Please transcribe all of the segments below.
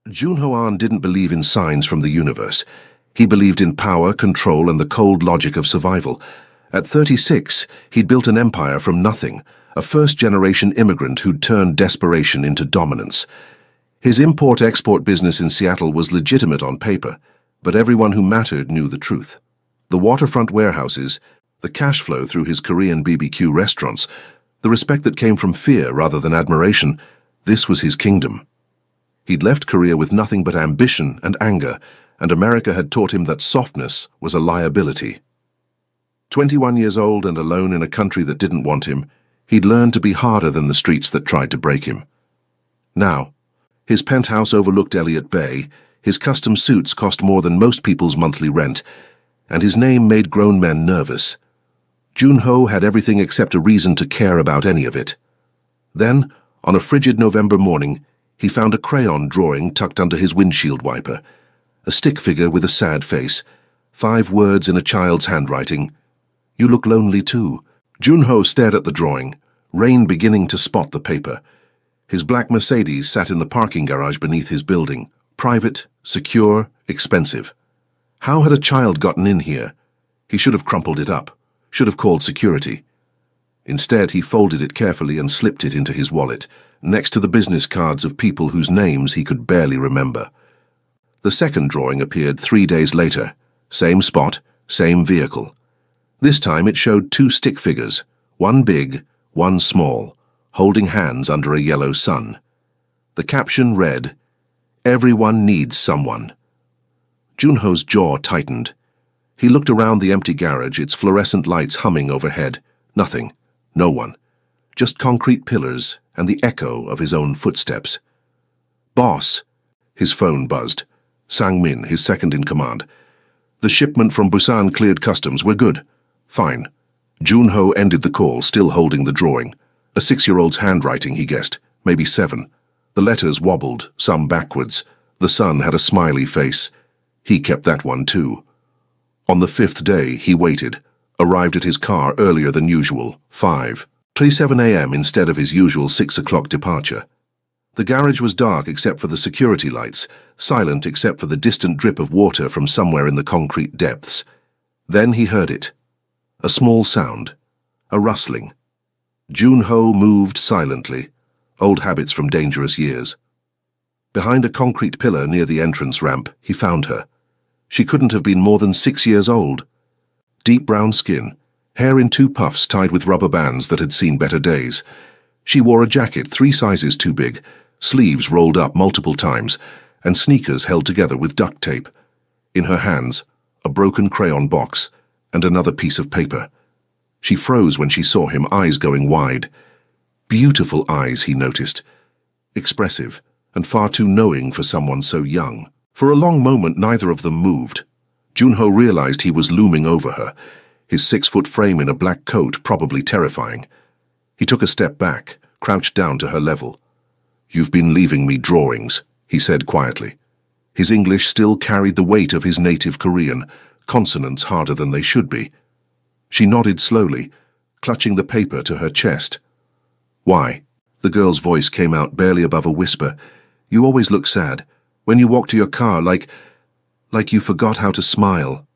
Junho didn't believe in signs from the universe. He believed in power, control, and the cold logic of survival. At 36, he'd built an empire from nothing, a first-generation immigrant who'd turned desperation into dominance. His import-export business in Seattle was legitimate on paper, but everyone who mattered knew the truth. The waterfront warehouses, the cash flow through his Korean BBQ restaurants, the respect that came from fear rather than admiration, this was his kingdom. He'd left Korea with nothing but ambition and anger, and America had taught him that softness was a liability. 21 years old and alone in a country that didn't want him, he'd learned to be harder than the streets that tried to break him. Now, his penthouse overlooked Elliott Bay, his custom suits cost more than most people's monthly rent, and his name made grown men nervous. Junho had everything except a reason to care about any of it. Then, on a frigid November morning, he found a crayon drawing tucked under his windshield wiper. A stick figure with a sad face. 5 words in a child's handwriting. "You look lonely too." Junho stared at the drawing, rain beginning to spot the paper. His black Mercedes sat in the parking garage beneath his building. Private, secure, expensive. How had a child gotten in here? He should have crumpled it up, should have called security. Instead, he folded it carefully and slipped it into his wallet, next to the business cards of people whose names he could barely remember. The second drawing appeared 3 days later. Same spot, same vehicle. This time it showed 2 stick figures, one big, one small, holding hands under a yellow sun. The caption read, "Everyone needs someone." Junho's jaw tightened. He looked around the empty garage, its fluorescent lights humming overhead. Nothing. No one. Just concrete pillars and the echo of his own footsteps. "Boss." His phone buzzed. Sang-min, his second-in-command. "The shipment from Busan cleared customs. We're good." "Fine." Junho ended the call, still holding the drawing. A 6-year-old's handwriting, he guessed. Maybe 7. The letters wobbled, some backwards. The son had a smiley face. He kept that one too. On the 5th day, he waited. Arrived at his car earlier than usual, 5:37 a.m. instead of his usual 6 o'clock departure. The garage was dark except for the security lights, silent except for the distant drip of water from somewhere in the concrete depths. Then he heard it. A small sound. A rustling. Junho moved silently, old habits from dangerous years. Behind a concrete pillar near the entrance ramp, he found her. She couldn't have been more than 6 years old. Deep brown skin, hair in 2 puffs tied with rubber bands that had seen better days. She wore a jacket 3 sizes too big, sleeves rolled up multiple times, and sneakers held together with duct tape. In her hands, a broken crayon box and another piece of paper. She froze when she saw him, eyes going wide. Beautiful eyes, he noticed. Expressive, and far too knowing for someone so young. For a long moment, neither of them moved. Junho realized he was looming over her, his 6-foot frame in a black coat probably terrifying. He took a step back, crouched down to her level. "You've been leaving me drawings," he said quietly. His English still carried the weight of his native Korean, consonants harder than they should be. She nodded slowly, clutching the paper to her chest. "Why?" The girl's voice came out barely above a whisper. "You always look sad. When you walk to your car, like you forgot how to smile."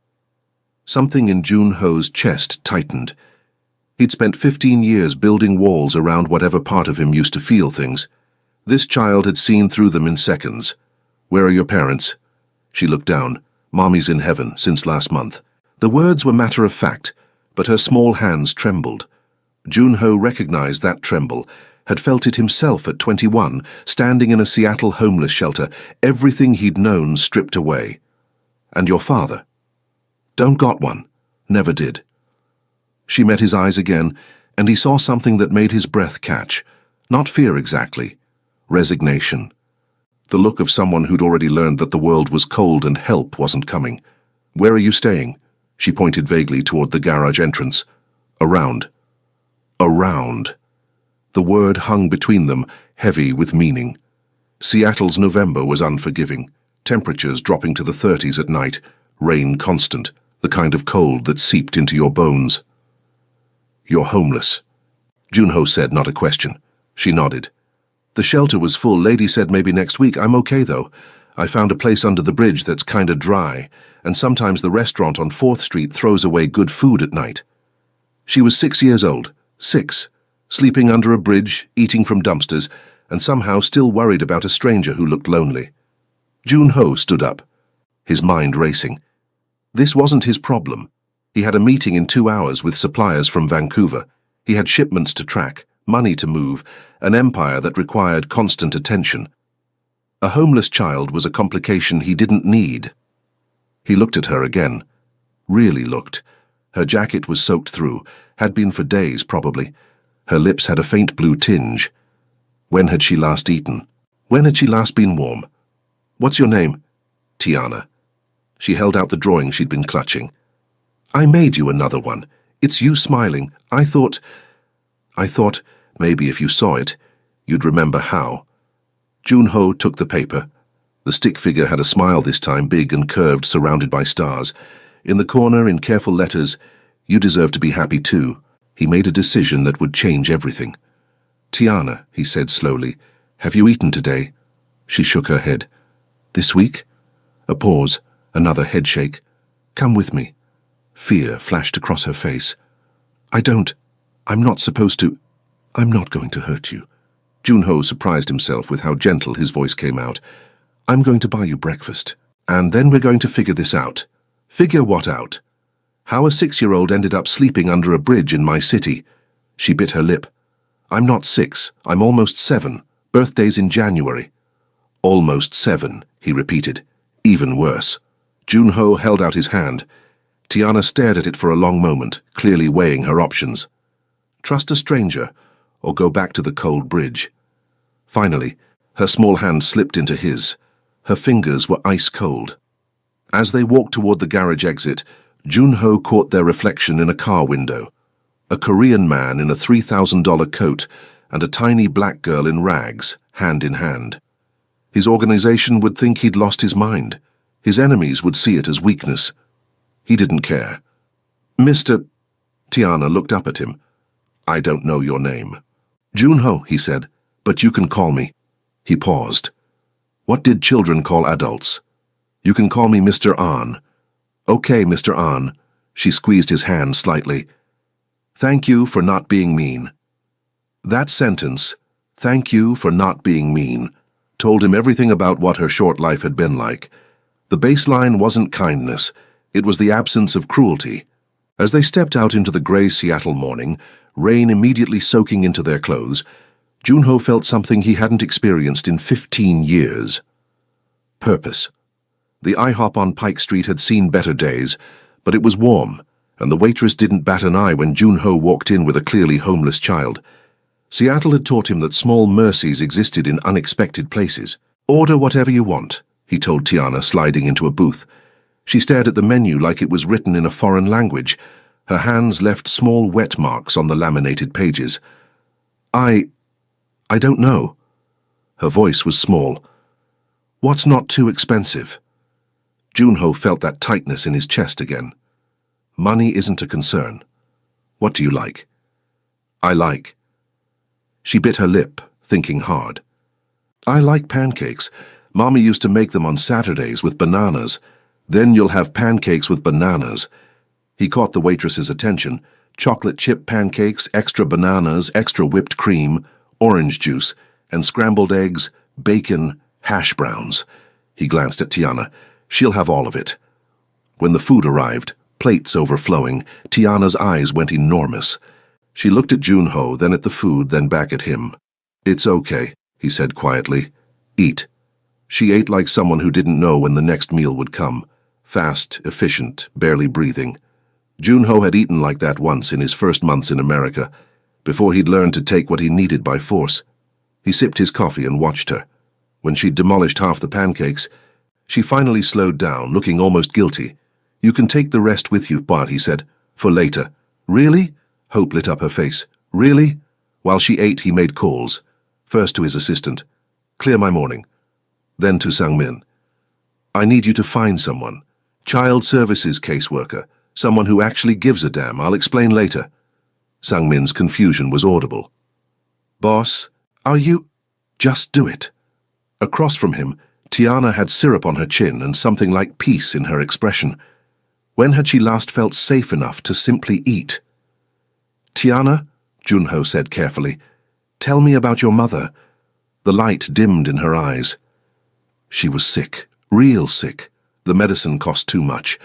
Something in Junho's chest tightened. He'd spent 15 years building walls around whatever part of him used to feel things. This child had seen through them in seconds. "Where are your parents?" She looked down. "Mommy's in heaven, since last month." The words were matter of fact, but her small hands trembled. Junho recognized that tremble, had felt it himself at 21, standing in a Seattle homeless shelter, everything he'd known stripped away. "And your father?" "Don't got one. Never did." She met his eyes again, and he saw something that made his breath catch. Not fear exactly. Resignation. The look of someone who'd already learned that the world was cold and help wasn't coming. "Where are you staying?" She pointed vaguely toward the garage entrance. "Around." Around. The word hung between them, heavy with meaning. Seattle's November was unforgiving. Temperatures dropping to the 30s at night, rain constant, the kind of cold that seeped into your bones. "You're homeless," Junho said, not a question. She nodded. "The shelter was full. Lady said maybe next week. I'm okay, though. I found a place under the bridge that's kinda dry, and sometimes the restaurant on 4th Street throws away good food at night. She was 6 years old, 6, sleeping under a bridge, eating from dumpsters, and somehow still worried about a stranger who looked lonely. Jun-ho stood up, his mind racing. This wasn't his problem. He had a meeting in 2 hours with suppliers from Vancouver. He had shipments to track, money to move, an empire that required constant attention. A homeless child was a complication he didn't need. He looked at her again. Really looked. Her jacket was soaked through, had been for days probably. Her lips had a faint blue tinge. When had she last eaten? When had she last been warm? What's your name? Tiana. She held out the drawing she'd been clutching. I made you another one. It's you smiling. I thought, maybe if you saw it, you'd remember how. Jun-ho took the paper. The stick figure had a smile this time, big and curved, surrounded by stars. In the corner, in careful letters, you deserve to be happy too. He made a decision that would change everything. Tiana, he said slowly, have you eaten today? She shook her head. This week? A pause, another headshake. Come with me. Fear flashed across her face. I'm not supposed to. I'm not going to hurt you. Jun-ho surprised himself with how gentle his voice came out. I'm going to buy you breakfast, and then we're going to figure this out. Figure what out? How a 6-year-old ended up sleeping under a bridge in my city. She bit her lip. I'm not 6, I'm almost 7. Birthday's in January. Almost 7, he repeated. Even worse. Jun-ho held out his hand. Tiana stared at it for a long moment, clearly weighing her options. Trust a stranger, or go back to the cold bridge. Finally, her small hand slipped into his. Her fingers were ice cold. As they walked toward the garage exit, Jun-ho caught their reflection in a car window. A Korean man in a $3,000 coat and a tiny black girl in rags, hand in hand. His organization would think he'd lost his mind. His enemies would see it as weakness. He didn't care. Mr. Tiana looked up at him. I don't know your name. Jun-ho, he said, but you can call me. He paused. What did children call adults? You can call me Mr. An. Okay, Mr. An. She squeezed his hand slightly. Thank you for not being mean. That sentence, thank you for not being mean, told him everything about what her short life had been like. The baseline wasn't kindness, it was the absence of cruelty. As they stepped out into the gray Seattle morning, rain immediately soaking into their clothes, Jun-ho felt something he hadn't experienced in 15 years. Purpose. The IHOP on Pike Street had seen better days, but it was warm, and the waitress didn't bat an eye when Jun-ho walked in with a clearly homeless child. Seattle had taught him that small mercies existed in unexpected places. Order whatever you want, he told Tiana, sliding into a booth. She stared at the menu like it was written in a foreign language. Her hands left small wet marks on the laminated pages. I don't know. Her voice was small. What's not too expensive? Jun-ho felt that tightness in his chest again. Money isn't a concern. What do you like? I like. She bit her lip, thinking hard. I like pancakes. Mommy used to make them on Saturdays with bananas. Then you'll have pancakes with bananas. He caught the waitress's attention. Chocolate chip pancakes, extra bananas, extra whipped cream, orange juice, and scrambled eggs, bacon, hash browns. He glanced at Tiana. She'll have all of it. When the food arrived, plates overflowing, Tiana's eyes went enormous. She looked at Jun-ho, then at the food, then back at him. It's okay, he said quietly. Eat. She ate like someone who didn't know when the next meal would come. Fast, efficient, barely breathing. Jun-ho had eaten like that once in his first months in America, before he'd learned to take what he needed by force. He sipped his coffee and watched her. When she'd demolished half the pancakes, she finally slowed down, looking almost guilty. You can take the rest with you, Bart, he said, for later. Really? Hope lit up her face. Really? While she ate, he made calls. First to his assistant. Clear my morning. Then to Sang-min. I need you to find someone. Child services caseworker. Someone who actually gives a damn. I'll explain later. Sang-min's confusion was audible. Boss, are you... Just do it. Across from him, Tiana had syrup on her chin and something like peace in her expression. When had she last felt safe enough to simply eat? "Tiana," Junho said carefully, "tell me about your mother." The light dimmed in her eyes. She was sick, real sick. The medicine cost too much.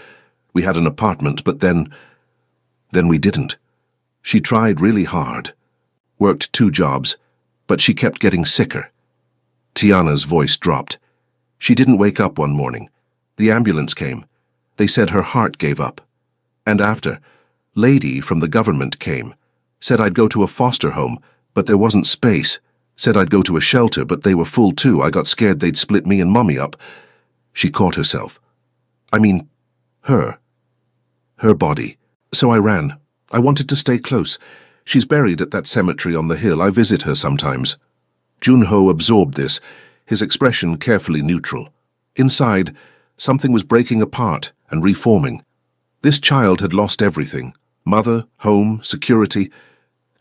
We had an apartment, but then we didn't. She tried really hard, worked 2 jobs, but she kept getting sicker. Tiana's voice dropped. She didn't wake up one morning. The ambulance came. They said her heart gave up. And after, lady from the government came. Said I'd go to a foster home, but there wasn't space. Said I'd go to a shelter, but they were full too. I got scared they'd split me and Mommy up. She caught herself. I mean, her body. So I ran. I wanted to stay close. She's buried at that cemetery on the hill. I visit her sometimes. Junho absorbed this, his expression carefully neutral. Inside, something was breaking apart and reforming. This child had lost everything: mother, home, security,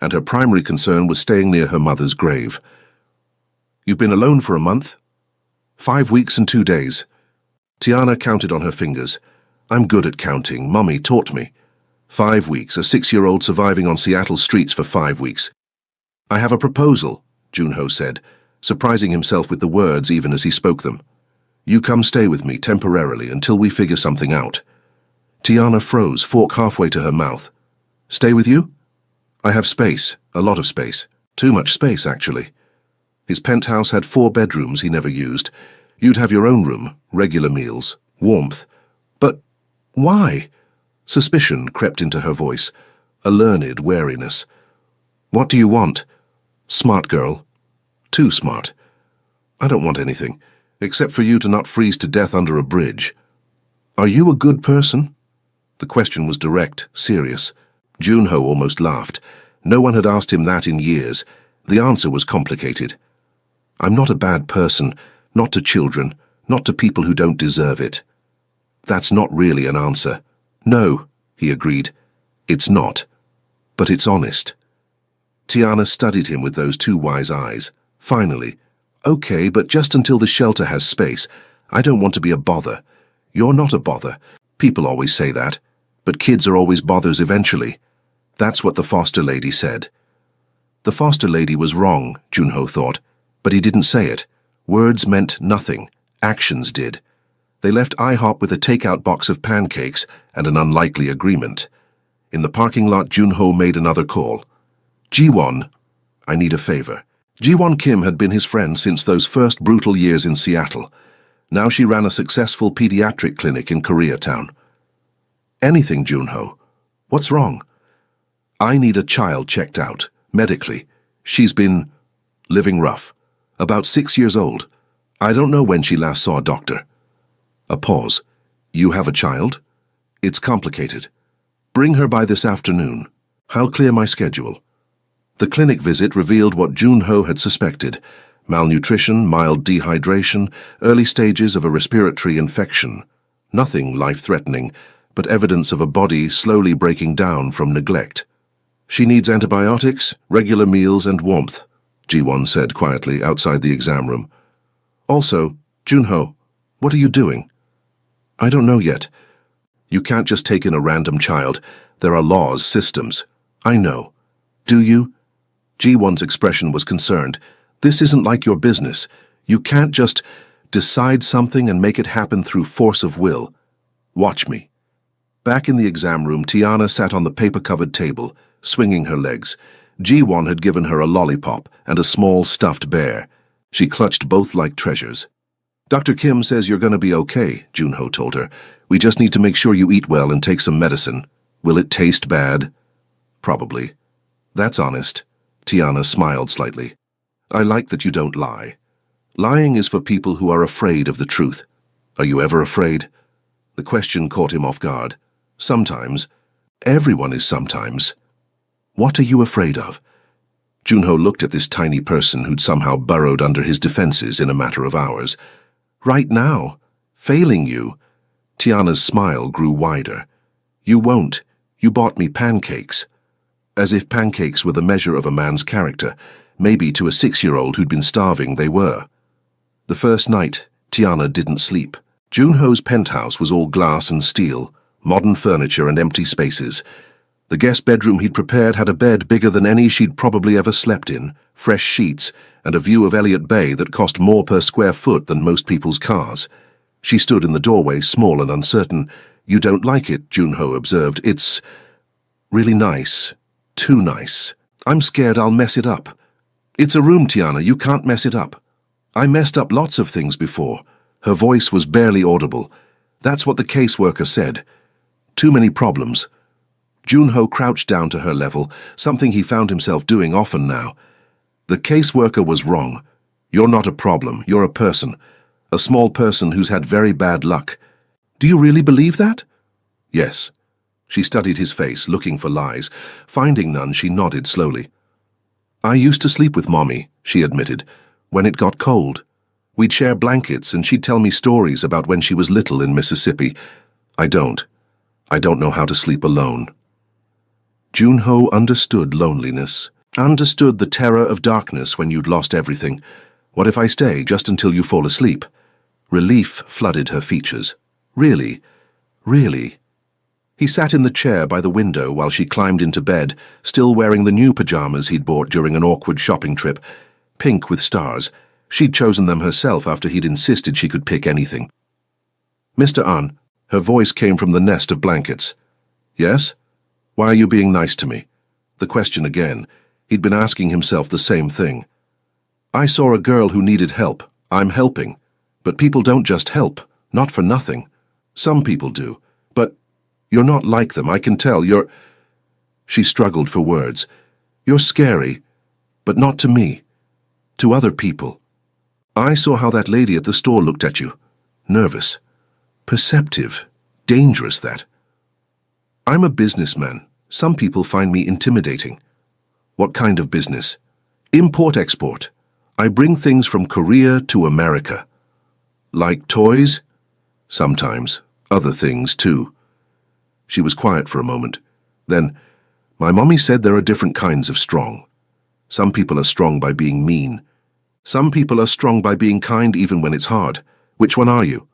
and her primary concern was staying near her mother's grave. "You've been alone for a month?" 5 weeks and 2 days. Tiana counted on her fingers. "I'm good at counting. Mommy taught me." 5 weeks, a 6-year-old surviving on Seattle streets for 5 weeks. "I have a proposal," Junho said, surprising himself with the words even as he spoke them. "You come stay with me temporarily until we figure something out." Tiana froze, fork halfway to her mouth. "Stay with you?" "I have space, a lot of space. Too much space, actually." His penthouse had 4 bedrooms he never used. You'd have your own room, regular meals, warmth. "But why?" Suspicion crept into her voice, a learned wariness. "What do you want?" "Smart girl. Too smart. I don't want anything, except for you to not freeze to death under a bridge." "Are you a good person?" The question was direct, serious. Junho almost laughed. No one had asked him that in years. The answer was complicated. "I'm not a bad person, not to children, not to people who don't deserve it." "That's not really an answer." "No," he agreed. "It's not. But it's honest." Tiana studied him with those 2 wise eyes. Finally, "Okay, but just until the shelter has space. I don't want to be a bother." "You're not a bother. People always say that. But kids are always bothers eventually." That's what the foster lady said. The foster lady was wrong, Junho thought, but he didn't say it. Words meant nothing. Actions did. They left IHOP with a takeout box of pancakes and an unlikely agreement. In the parking lot, Junho made another call. "Jiwon, I need a favor." Jiwon Kim had been his friend since those first brutal years in Seattle. Now she ran a successful pediatric clinic in Koreatown. "Anything, Junho. What's wrong?" "I need a child checked out, medically. She's been living rough. About 6 years old. I don't know when she last saw a doctor." A pause. "You have a child?" "It's complicated. Bring her by this afternoon. I'll clear my schedule." The clinic visit revealed what Junho had suspected: malnutrition, mild dehydration, early stages of a respiratory infection. Nothing life-threatening, but evidence of a body slowly breaking down from neglect. "She needs antibiotics, regular meals, and warmth," Jiwon said quietly outside the exam room. "Also, Junho, what are you doing?" "I don't know yet." "You can't just take in a random child. There are laws, systems." "I know." "Do you?" Jiwon's expression was concerned. "This isn't like your business. You can't just decide something and make it happen through force of will. Watch me." Back in the exam room, Tiana sat on the paper-covered table, swinging her legs. Jiwon had given her a lollipop and a small stuffed bear. She clutched both like treasures. "Dr. Kim says you're going to be okay," Junho told her. "We just need to make sure you eat well and take some medicine. Will it taste bad?" "Probably." "That's honest." Tiana smiled slightly. "I like that you don't lie. Lying is for people who are afraid of the truth. Are you ever afraid?" The question caught him off guard. "Sometimes. Everyone is sometimes." "What are you afraid of?" Junho looked at this tiny person who'd somehow burrowed under his defenses in a matter of hours. "Right now. Failing you." Tiana's smile grew wider. "You won't. You bought me pancakes." As if pancakes were the measure of a man's character. Maybe to a 6-year-old who'd been starving they were. The first night, Tiana didn't sleep. Junho's penthouse was all glass and steel, modern furniture and empty spaces. The guest bedroom he'd prepared had a bed bigger than any she'd probably ever slept in, fresh sheets, and a view of Elliott Bay that cost more per square foot than most people's cars. She stood in the doorway, small and uncertain. "You don't like it," Junho observed. "It's really nice. Too nice. I'm scared I'll mess it up." "It's a room, Tiana. You can't mess it up." "I messed up lots of things before." Her voice was barely audible. "That's what the caseworker said. Too many problems." Junho crouched down to her level, something he found himself doing often now. "The caseworker was wrong. You're not a problem. You're a person. A small person who's had very bad luck." "Do you really believe that?" "Yes." She studied his face, looking for lies. Finding none, she nodded slowly. "I used to sleep with Mommy," she admitted, "when it got cold. We'd share blankets and she'd tell me stories about when she was little in Mississippi. I don't know how to sleep alone." Junho understood loneliness, understood the terror of darkness when you'd lost everything. "What if I stay just until you fall asleep?" Relief flooded her features. "Really? Really?" He sat in the chair by the window while she climbed into bed, still wearing the new pajamas he'd bought during an awkward shopping trip, pink with stars. She'd chosen them herself after he'd insisted she could pick anything. "Mr. An," her voice came from the nest of blankets. "Yes? Why are you being nice to me?" The question again. He'd been asking himself the same thing. "I saw a girl who needed help. I'm helping. But people don't just help, not for nothing. Some people do. But you're not like them, I can tell. You're—" She struggled for words. "You're scary, but not to me. To other people. I saw how that lady at the store looked at you. Nervous. Perceptive. Dangerous, that. I'm a businessman. Some people find me intimidating." "What kind of business?" "Import-export. I bring things from Korea to America." "Like toys?" "Sometimes. Other things, too." She was quiet for a moment. Then, "My mommy said there are different kinds of strong. Some people are strong by being mean. Some people are strong by being kind even when it's hard. Which one are you?"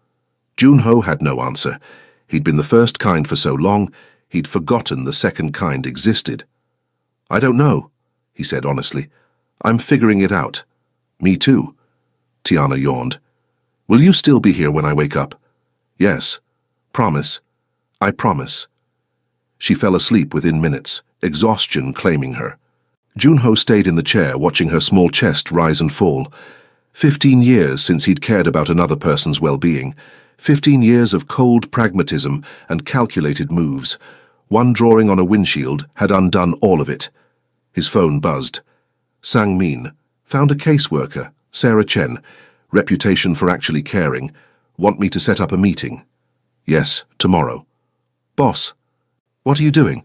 Junho had no answer. He'd been the first kind for so long, he'd forgotten the second kind existed. "I don't know," he said honestly. "I'm figuring it out." "Me too." Tiana yawned. "Will you still be here when I wake up?" "Yes. Promise." "I promise." She fell asleep within minutes, exhaustion claiming her. Junho stayed in the chair, watching her small chest rise and fall. 15 years since he'd cared about another person's well-being. 15 years of cold pragmatism and calculated moves. One drawing on a windshield had undone all of it. His phone buzzed. Sang Min. "Found a caseworker, Sarah Chen. Reputation for actually caring. Want me to set up a meeting?" "Yes, tomorrow." "Boss, what are you doing?"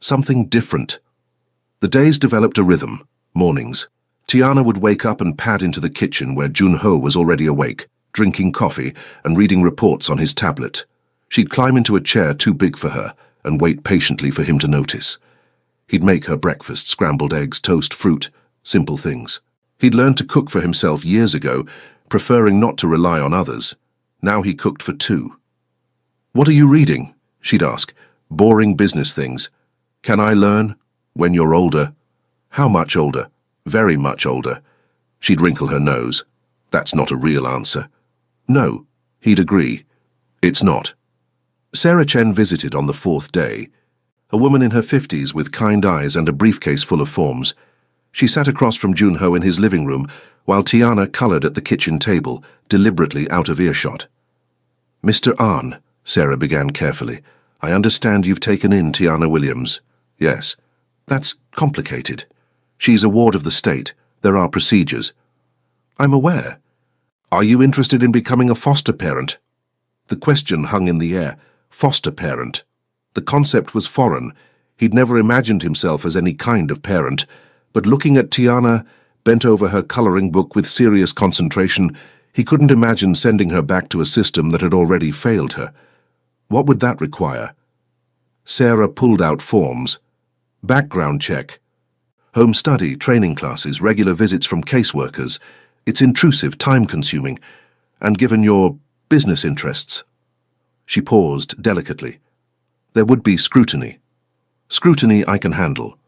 "Something different." The days developed a rhythm. Mornings. Tiana would wake up and pad into the kitchen where Junho was already awake, drinking coffee and reading reports on his tablet. She'd climb into a chair too big for her and wait patiently for him to notice. He'd make her breakfast, scrambled eggs, toast, fruit, simple things. He'd learned to cook for himself years ago, preferring not to rely on others. Now he cooked for two. "What are you reading?" she'd ask. "Boring business things." "Can I learn?" "When you're older." "How much older?" "Very much older." She'd wrinkle her nose. That's not a real answer. "No," he'd agree. "It's not." Sarah Chen visited on the 4th day. A woman in her 50s with kind eyes and a briefcase full of forms. She sat across from Junho in his living room, while Tiana colored at the kitchen table, deliberately out of earshot. "Mr. An," Sarah began carefully, "I understand you've taken in Tiana Williams." "Yes." "That's complicated. She's a ward of the state. There are procedures." "I'm aware. Are you interested in becoming a foster parent?" The question hung in the air. Foster parent. The concept was foreign. He'd never imagined himself as any kind of parent. But looking at Tiana, bent over her coloring book with serious concentration, he couldn't imagine sending her back to a system that had already failed her. What would that require? Sarah pulled out forms. Background check. Home study, training classes, regular visits from caseworkers. It's intrusive, time-consuming. And given your business interests. She paused delicately. There would be scrutiny. Scrutiny I can handle.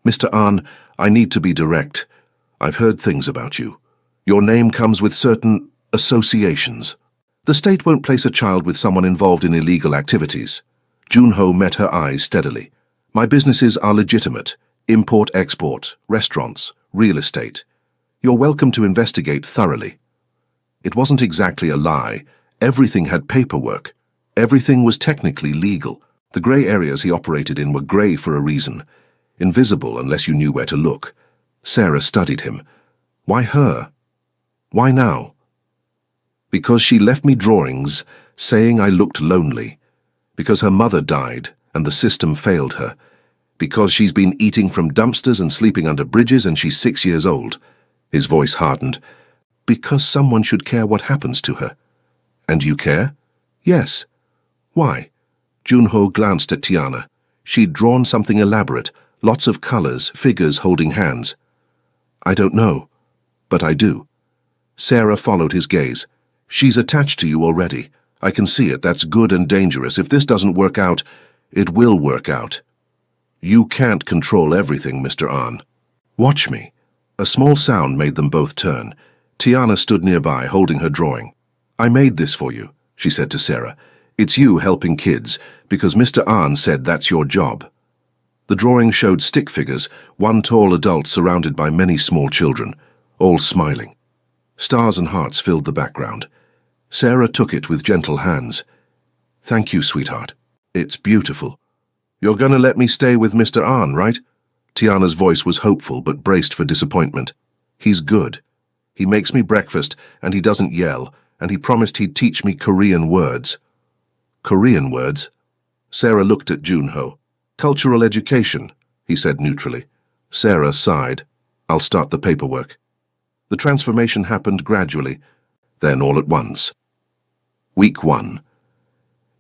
Mr. Ahn, I need to be direct. I've heard things about you. Your name comes with certain associations. The state won't place a child with someone involved in illegal activities. Junho met her eyes steadily. My businesses are legitimate. Import-export, restaurants, real estate. You're welcome to investigate thoroughly. It wasn't exactly a lie. Everything had paperwork. Everything was technically legal. The grey areas he operated in were grey for a reason. Invisible unless you knew where to look. Sarah studied him. Why her? Why now? Because she left me drawings saying I looked lonely. Because her mother died and the system failed her. Because she's been eating from dumpsters and sleeping under bridges and she's 6 years old. His voice hardened. Because someone should care what happens to her. And you care? Yes. Why? Junho glanced at Tiana. She'd drawn something elaborate, lots of colors, figures holding hands. I don't know, but I do. Sarah followed his gaze. She's attached to you already. I can see it. That's good and dangerous. If this doesn't work out, it will work out. You can't control everything, Mr. Ahn. Watch me. A small sound made them both turn. Tiana stood nearby, holding her drawing. I made this for you, she said to Sarah. It's you helping kids, because Mr. Ahn said that's your job. The drawing showed stick figures, one tall adult surrounded by many small children, all smiling. Stars and hearts filled the background. Sarah took it with gentle hands. Thank you, sweetheart. It's beautiful. You're gonna let me stay with Mr. Ahn, right? Tiana's voice was hopeful but braced for disappointment. He's good. He makes me breakfast, and he doesn't yell, and he promised he'd teach me Korean words. Korean words? Sarah looked at Junho. Cultural education, he said neutrally. Sarah sighed. I'll start the paperwork. The transformation happened gradually, then all at once. Week 1.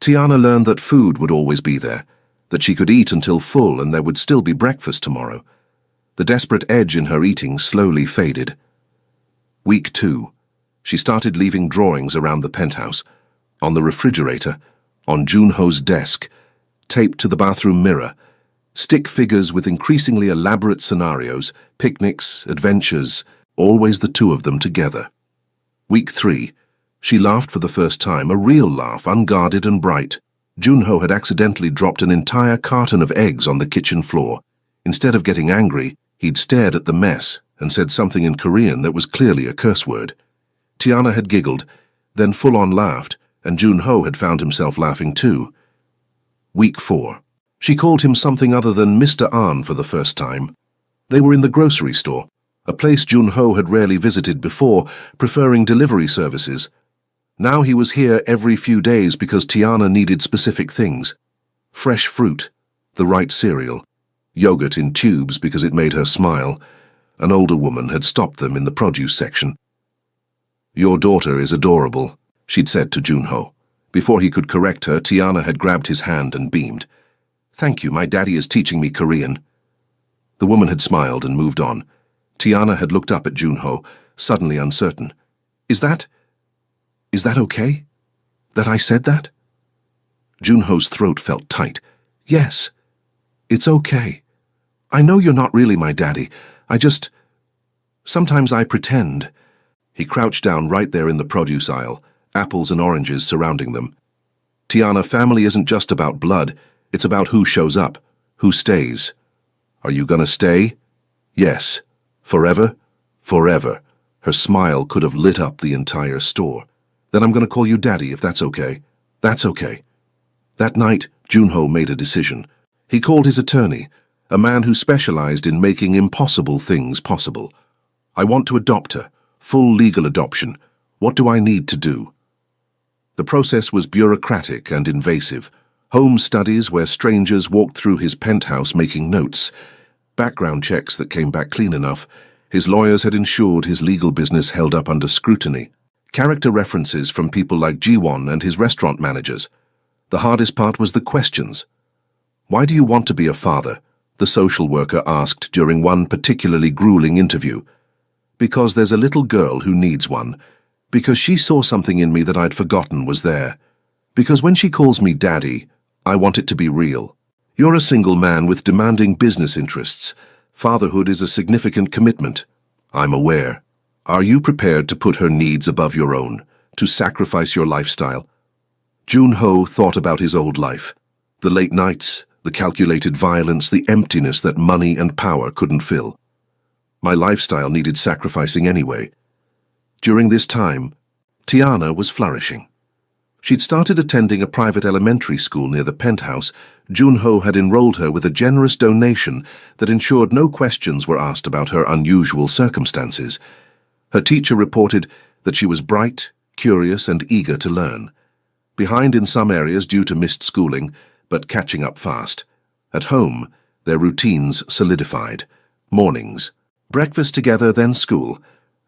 Tiana learned that food would always be there, that she could eat until full and there would still be breakfast tomorrow. The desperate edge in her eating slowly faded. Week 2. She started leaving drawings around the penthouse, on the refrigerator, on Junho's desk, taped to the bathroom mirror, stick figures with increasingly elaborate scenarios, picnics, adventures, always the two of them together. Week 3. She laughed for the first time, a real laugh, unguarded and bright. Junho had accidentally dropped an entire carton of eggs on the kitchen floor. Instead of getting angry, he'd stared at the mess and said something in Korean that was clearly a curse word. Tiana had giggled, then full-on laughed, and Junho had found himself laughing too. Week 4. She called him something other than Mr. Ahn for the first time. They were in the grocery store, a place Junho had rarely visited before, preferring delivery services. Now he was here every few days because Tiana needed specific things. Fresh fruit, the right cereal, yogurt in tubes because it made her smile. An older woman had stopped them in the produce section. Your daughter is adorable, she'd said to Junho. Before he could correct her, Tiana had grabbed his hand and beamed. Thank you, my daddy is teaching me Korean. The woman had smiled and moved on. Tiana had looked up at Junho, suddenly uncertain. Is that okay? That I said that? Junho's throat felt tight. Yes, it's okay. I know you're not really my daddy. Sometimes I pretend. He crouched down right there in the produce aisle, apples and oranges surrounding them. Tiana, family isn't just about blood. It's about who shows up, who stays. Are you gonna stay? Yes. Forever? Forever. Her smile could have lit up the entire store. Then I'm gonna call you Daddy, if that's okay. That's okay. That night, Junho made a decision. He called his attorney, a man who specialized in making impossible things possible. I want to adopt her. Full legal adoption. What do I need to do? The process was bureaucratic and invasive. Home studies where strangers walked through his penthouse making notes. Background checks that came back clean enough. His lawyers had ensured his legal business held up under scrutiny. Character references from people like Jiwon and his restaurant managers. The hardest part was the questions. Why do you want to be a father? The social worker asked during one particularly grueling interview. Because there's a little girl who needs one. Because she saw something in me that I'd forgotten was there. Because when she calls me Daddy, I want it to be real. You're a single man with demanding business interests. Fatherhood is a significant commitment. I'm aware. Are you prepared to put her needs above your own, to sacrifice your lifestyle? Jun-ho thought about his old life. The late nights, the calculated violence, the emptiness that money and power couldn't fill. My lifestyle needed sacrificing anyway. During this time, Tiana was flourishing. She'd started attending a private elementary school near the penthouse. Jun-ho had enrolled her with a generous donation that ensured no questions were asked about her unusual circumstances. Her teacher reported that she was bright, curious, and eager to learn. Behind in some areas due to missed schooling, but catching up fast. At home, their routines solidified. Mornings, breakfast together, then school.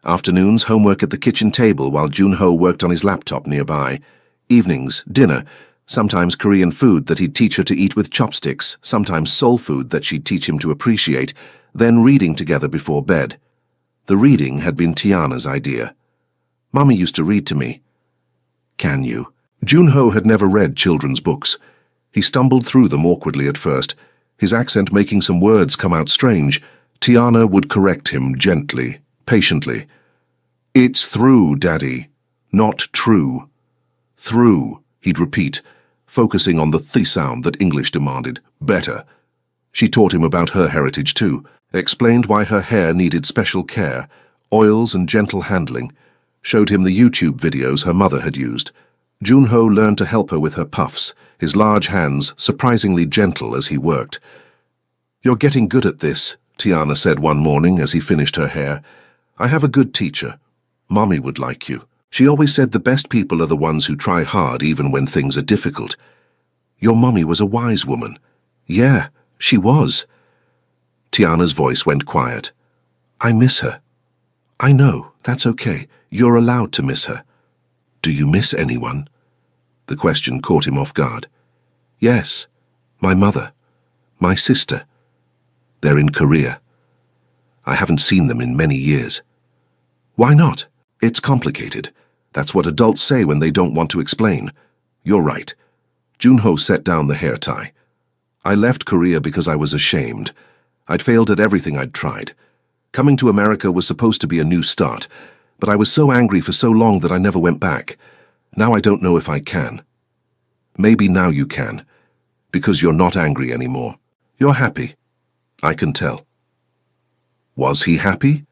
Afternoons, homework at the kitchen table while Jun-ho worked on his laptop nearby. Evenings, dinner, sometimes Korean food that he'd teach her to eat with chopsticks, sometimes soul food that she'd teach him to appreciate, then reading together before bed. The reading had been Tiana's idea. Mommy used to read to me. Can you? Jun-ho had never read children's books. He stumbled through them awkwardly at first, his accent making some words come out strange. Tiana would correct him gently, patiently. It's through, Daddy, not true. Through, he'd repeat, focusing on the th sound that English demanded. Better. She taught him about her heritage too, explained why her hair needed special care, oils and gentle handling, showed him the YouTube videos her mother had used. Jun-ho learned to help her with her puffs, his large hands surprisingly gentle as he worked. You're getting good at this, Tiana said one morning as he finished her hair. I have a good teacher. Mommy would like you. She always said the best people are the ones who try hard even when things are difficult. Your mommy was a wise woman. Yeah, she was. Tiana's voice went quiet. I miss her. I know, that's okay. You're allowed to miss her. Do you miss anyone? The question caught him off guard. Yes, my mother, my sister. They're in Korea. I haven't seen them in many years. Why not? It's complicated. That's what adults say when they don't want to explain. You're right. Jun-ho set down the hair tie. I left Korea because I was ashamed. I'd failed at everything I'd tried. Coming to America was supposed to be a new start, but I was so angry for so long that I never went back. Now I don't know if I can. Maybe now you can, because you're not angry anymore. You're happy. I can tell. Was he happy?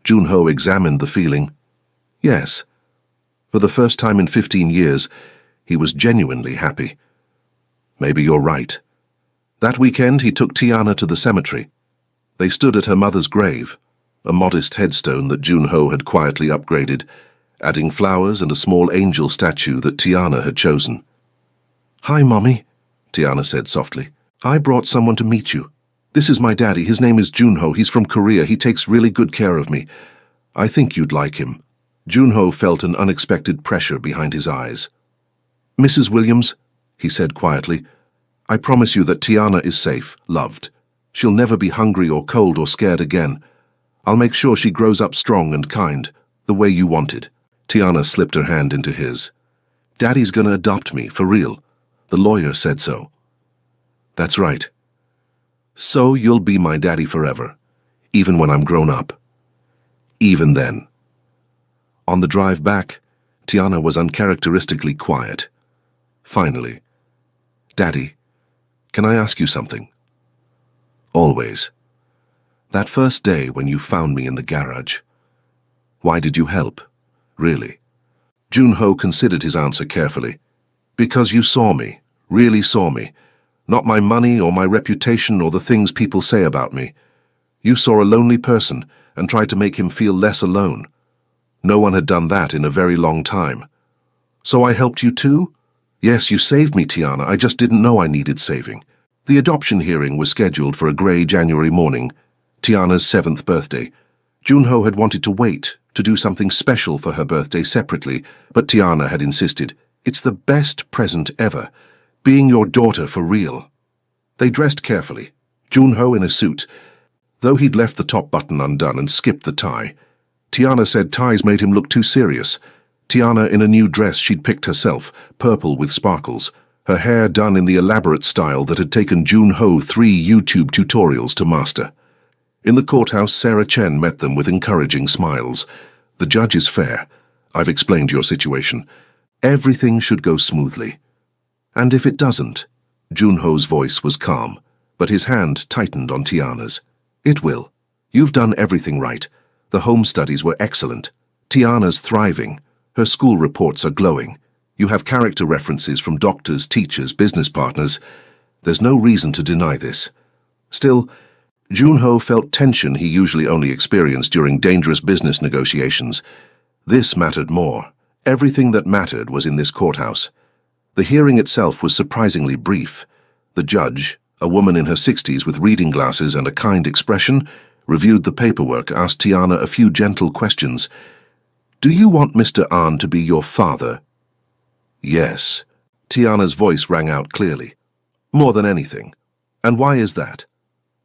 Jun-ho examined the feeling. Yes. For the first time in 15 years, he was genuinely happy. Maybe you're right. That weekend, he took Tiana to the cemetery. They stood at her mother's grave, a modest headstone that Jun-ho had quietly upgraded, adding flowers and a small angel statue that Tiana had chosen. Hi, Mommy, Tiana said softly. I brought someone to meet you. This is my daddy. His name is Jun-ho. He's from Korea. He takes really good care of me. I think you'd like him. Jun-ho felt an unexpected pressure behind his eyes. Mrs. Williams, he said quietly, I promise you that Tiana is safe, loved. She'll never be hungry or cold or scared again. I'll make sure she grows up strong and kind, the way you wanted. Tiana slipped her hand into his. Daddy's gonna adopt me, for real. The lawyer said so. That's right. So you'll be my daddy forever, even when I'm grown up. Even then. On the drive back, Tiana was uncharacteristically quiet. Finally, Daddy, can I ask you something? Always. That first day when you found me in the garage. Why did you help? Really? Jun-ho considered his answer carefully. Because you saw me, really saw me. Not my money or my reputation or the things people say about me. You saw a lonely person and tried to make him feel less alone. No one had done that in a very long time. So I helped you too? Yes, you saved me, Tiana. I just didn't know I needed saving. The adoption hearing was scheduled for a grey January morning, Tiana's 7th birthday. Jun-ho had wanted to wait, to do something special for her birthday separately, but Tiana had insisted. It's the best present ever, being your daughter for real. They dressed carefully, Jun-ho in a suit. Though he'd left the top button undone and skipped the tie, Tiana said ties made him look too serious. Tiana in a new dress she'd picked herself, purple with sparkles, her hair done in the elaborate style that had taken Jun-ho 3 YouTube tutorials to master. In the courthouse, Sarah Chen met them with encouraging smiles. "The judge is fair. I've explained your situation. Everything should go smoothly." "And if it doesn't?" Jun-ho's voice was calm, but his hand tightened on Tiana's. "It will. You've done everything right. The home studies were excellent. Tiana's thriving. Her school reports are glowing. You have character references from doctors, teachers, business partners. There's no reason to deny this." Still, Jun-ho felt tension he usually only experienced during dangerous business negotiations. This mattered more. Everything that mattered was in this courthouse. The hearing itself was surprisingly brief. The judge, a woman in her 60s with reading glasses and a kind expression, reviewed the paperwork, asked Tiana a few gentle questions. "Do you want Mr. Ahn to be your father?" "Yes." Tiana's voice rang out clearly. "More than anything. And why is that?"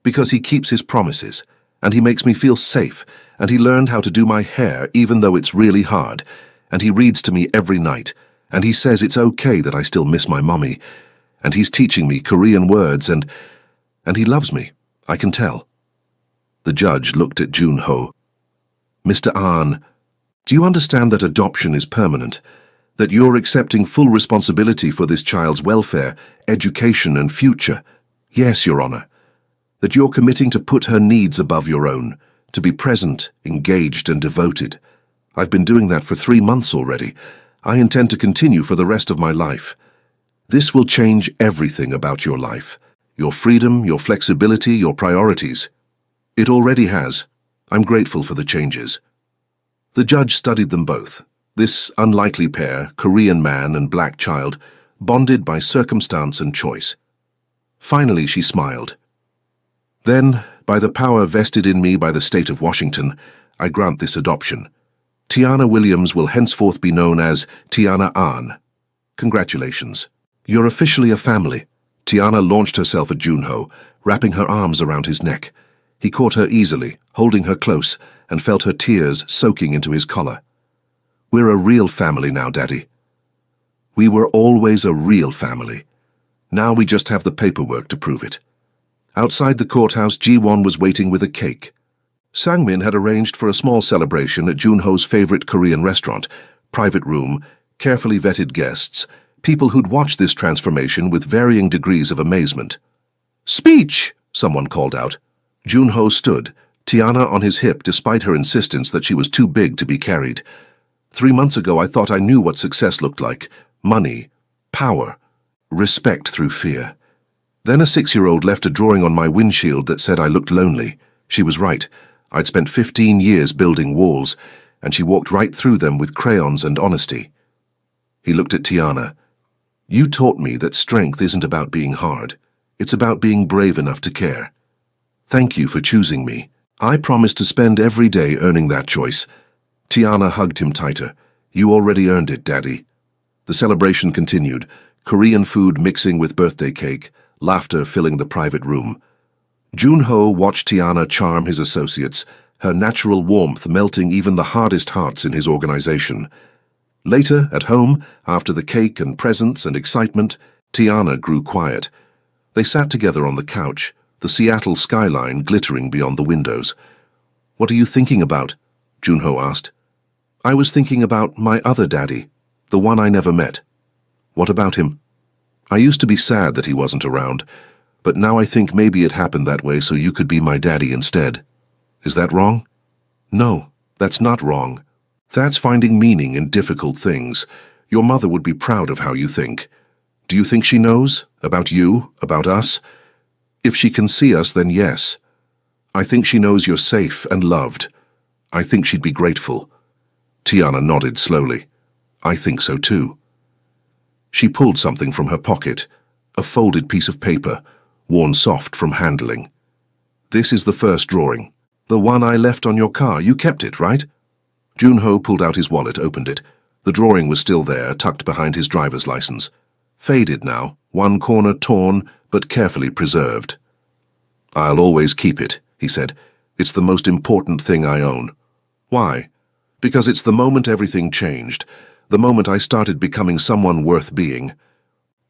"Because he keeps his promises, and he makes me feel safe, and he learned how to do my hair even though it's really hard, and he reads to me every night, and he says it's okay that I still miss my mommy, and he's teaching me Korean words, and he loves me, I can tell." The judge looked at Jun-ho. "Mr. Ahn, do you understand that adoption is permanent? That you're accepting full responsibility for this child's welfare, education, and future? Yes, Your Honor. That you're committing to put her needs above your own, to be present, engaged, and devoted. I've been doing that for 3 months already. I intend to continue for the rest of my life. This will change everything about your life. Your freedom, your flexibility, your priorities. It already has. I'm grateful for the changes." The judge studied them both. This unlikely pair, Korean man and black child, bonded by circumstance and choice. Finally, she smiled. "Then, by the power vested in me by the state of Washington, I grant this adoption. Tiana Williams will henceforth be known as Tiana Ahn. Congratulations. You're officially a family." Tiana launched herself at Jun-ho, wrapping her arms around his neck. He caught her easily, holding her close, and felt her tears soaking into his collar. "We're a real family now, Daddy." "We were always a real family. Now we just have the paperwork to prove it." Outside the courthouse, Ji-won was waiting with a cake. Sang-min had arranged for a small celebration at Jun-ho's favorite Korean restaurant, private room, carefully vetted guests, people who'd watched this transformation with varying degrees of amazement. "Speech!" someone called out. Jun-ho stood, Tiana on his hip despite her insistence that she was too big to be carried. 3 months ago I thought I knew what success looked like. Money, power, respect through fear. Then a 6-year-old left a drawing on my windshield that said I looked lonely. She was right. I'd spent 15 years building walls, and she walked right through them with crayons and honesty. He looked at Tiana. "You taught me that strength isn't about being hard. It's about being brave enough to care. Thank you for choosing me. I promise to spend every day earning that choice." Tiana hugged him tighter. "You already earned it, Daddy." The celebration continued, Korean food mixing with birthday cake, laughter filling the private room. Jun-ho watched Tiana charm his associates, her natural warmth melting even the hardest hearts in his organization. Later, at home, after the cake and presents and excitement, Tiana grew quiet. They sat together on the couch, the Seattle skyline glittering beyond the windows. "What are you thinking about?" Jun-ho asked. "I was thinking about my other daddy, the one I never met." "What about him?" "I used to be sad that he wasn't around, but now I think maybe it happened that way so you could be my daddy instead. Is that wrong?" "No, that's not wrong. That's finding meaning in difficult things. Your mother would be proud of how you think. Do you think she knows? About you? About us? If she can see us, then yes. I think she knows you're safe and loved. I think she'd be grateful." Tiana nodded slowly. "I think so too." She pulled something from her pocket, a folded piece of paper, worn soft from handling. "This is the first drawing. The one I left on your car. You kept it, right?" Jun-ho pulled out his wallet, opened it. The drawing was still there, tucked behind his driver's license. Faded now, one corner torn, but carefully preserved. "I'll always keep it," he said. "It's the most important thing I own." "Why?" "Because it's the moment everything changed. The moment I started becoming someone worth being.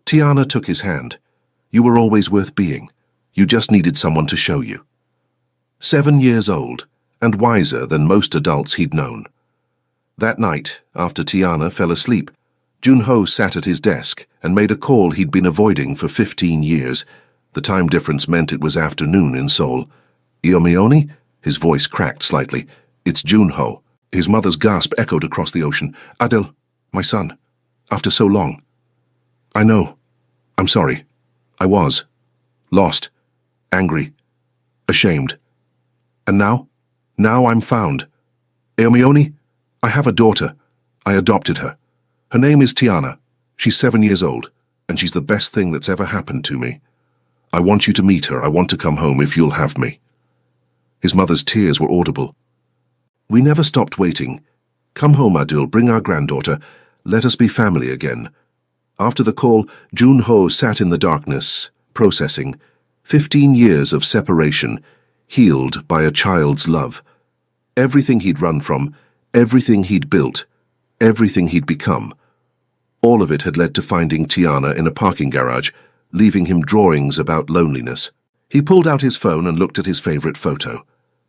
Tiana took his hand. You were always worth being. You just needed someone to show you. 7 years old, and wiser than most adults he'd known. That night, after Tiana fell asleep, Junho sat at his desk and made a call he'd been avoiding for 15 years. The time difference meant it was afternoon in Seoul. Iomioni? His voice cracked slightly. It's Junho. His mother's gasp echoed across the ocean. Adil, my son. After so long. I know. I'm sorry. I was. Lost. Angry. Ashamed. And now? Now I'm found. Iomioni, I have a daughter. I adopted her. Her name is Tiana. She's 7 years old, and she's the best thing that's ever happened to me. I want you to meet her. I want to come home if you'll have me. His mother's tears were audible. We never stopped waiting. Come home, Adil, bring our granddaughter. Let us be family again. After the call, Junho sat in the darkness, processing. 15 years of separation, healed by a child's love. Everything he'd run from, everything he'd built, everything he'd become. All of it had led to finding Tiana in a parking garage, leaving him drawings about loneliness. He pulled out his phone and looked at his favorite photo.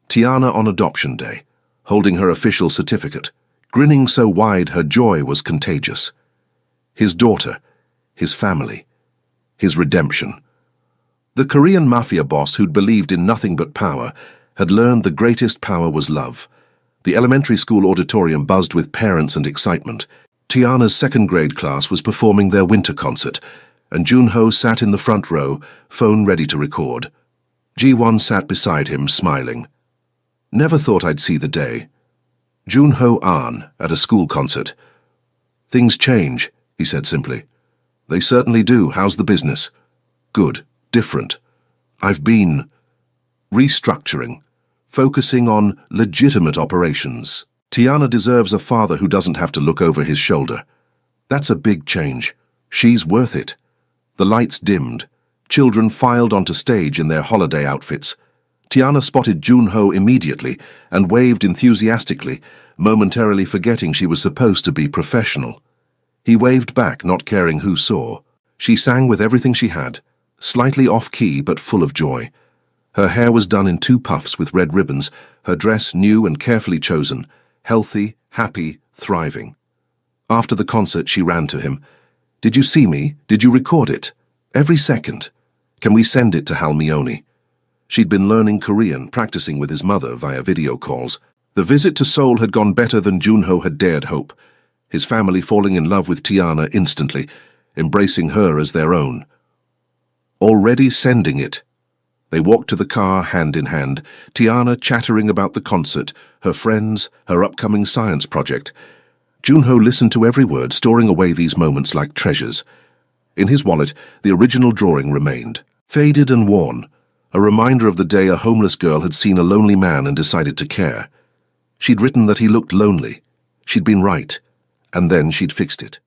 Tiana on adoption day, holding her official certificate, grinning so wide her joy was contagious. His daughter, his family, his redemption. The Korean mafia boss who'd believed in nothing but power had learned the greatest power was love. The elementary school auditorium buzzed with parents and excitement. Tiana's second-grade class was performing their winter concert, and Junho sat in the front row, phone ready to record. Ji-won sat beside him, smiling. Never thought I'd see the day. Junho An at a school concert. Things change, he said simply. They certainly do. How's the business? Good. Different. I've been restructuring, focusing on legitimate operations. Tiana deserves a father who doesn't have to look over his shoulder. That's a big change. She's worth it. The lights dimmed. Children filed onto stage in their holiday outfits. Tiana spotted Junho immediately and waved enthusiastically, momentarily forgetting she was supposed to be professional. He waved back, not caring who saw. She sang with everything she had, slightly off-key but full of joy. Her hair was done in 2 puffs with red ribbons, her dress new and carefully chosen, healthy, happy, thriving. After the concert, she ran to him. Did you see me? Did you record it? Every second. Can we send it to Halmioni? She'd been learning Korean, practicing with his mother via video calls. The visit to Seoul had gone better than Junho had dared hope. His family falling in love with Tiana instantly, embracing her as their own. Already sending it. They walked to the car hand in hand, Tiana chattering about the concert, her friends, her upcoming science project. Junho listened to every word, storing away these moments like treasures. In his wallet, the original drawing remained, faded and worn, a reminder of the day a homeless girl had seen a lonely man and decided to care. She'd written that he looked lonely. She'd been right, and then she'd fixed it.